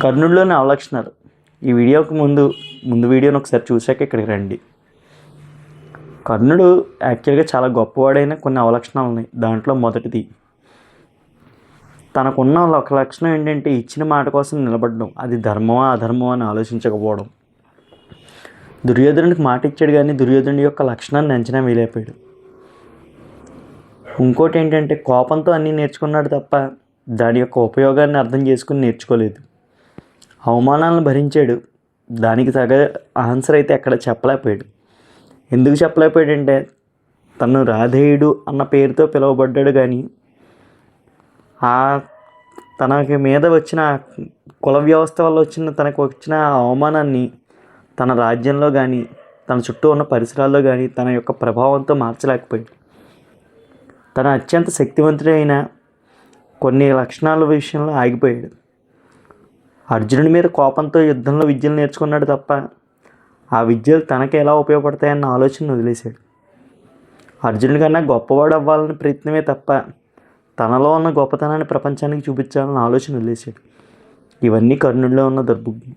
కర్ణుడిలోని అవలక్షణాలు. ఈ వీడియోకి ముందు వీడియోని ఒకసారి చూశాక ఇక్కడికి రండి. కర్ణుడు యాక్చువల్గా చాలా గొప్పవాడైన కొన్ని అవలక్షణాలు ఉన్నాయి. దాంట్లో మొదటిది, తనకున్న ఒక లక్షణం ఏంటంటే ఇచ్చిన మాట కోసం నిలబడడం. అది ధర్మమా అధర్మమా అని ఆలోచించకపోవడం. దుర్యోధనుడికి మాట ఇచ్చాడు కానీ దుర్యోధనుడి యొక్క లక్షణాన్ని అంచనా వేయలేకపోయాడు. ఇంకోటి ఏంటంటే కోపంతో అన్నీ నేర్చుకున్నాడు తప్ప దాని యొక్క ఉపయోగాన్ని అర్థం చేసుకుని నేర్చుకోలేదు. అవమానాలను భరించాడు, దానికి తగ ఆన్సర్ అయితే ఎక్కడ చెప్పలేకపోయాడు. ఎందుకు చెప్పలేకపోయాడంటే తను రాధేయుడు అన్న పేరుతో పిలువబడ్డాడు కానీ తనకి మీద వచ్చిన కుల వ్యవస్థ వల్ల తనకు వచ్చిన అవమానాన్ని తన రాజ్యంలో కానీ తన చుట్టూ ఉన్న పరిసరాల్లో కానీ తన యొక్క ప్రభావంతో మార్చలేకపోయాడు. తన అత్యంత శక్తివంతుడైన కొన్ని లక్షణాల విషయంలో ఆగిపోయాడు. అర్జునుడి మీద కోపంతో యుద్ధంలో విద్యలు నేర్చుకున్నాడు తప్ప ఆ విద్యలు తనకి ఎలా ఉపయోగపడతాయన్న ఆలోచన వదిలేశాడు. అర్జునుడి కన్నా గొప్పవాడు అవ్వాలని ప్రయత్నమే తప్ప తనలో ఉన్న గొప్పతనాన్ని ప్రపంచానికి చూపించాలన్న ఆలోచన వదిలేశాడు. ఇవన్నీ కర్ణుడిలో ఉన్న దుర్బుద్ధి.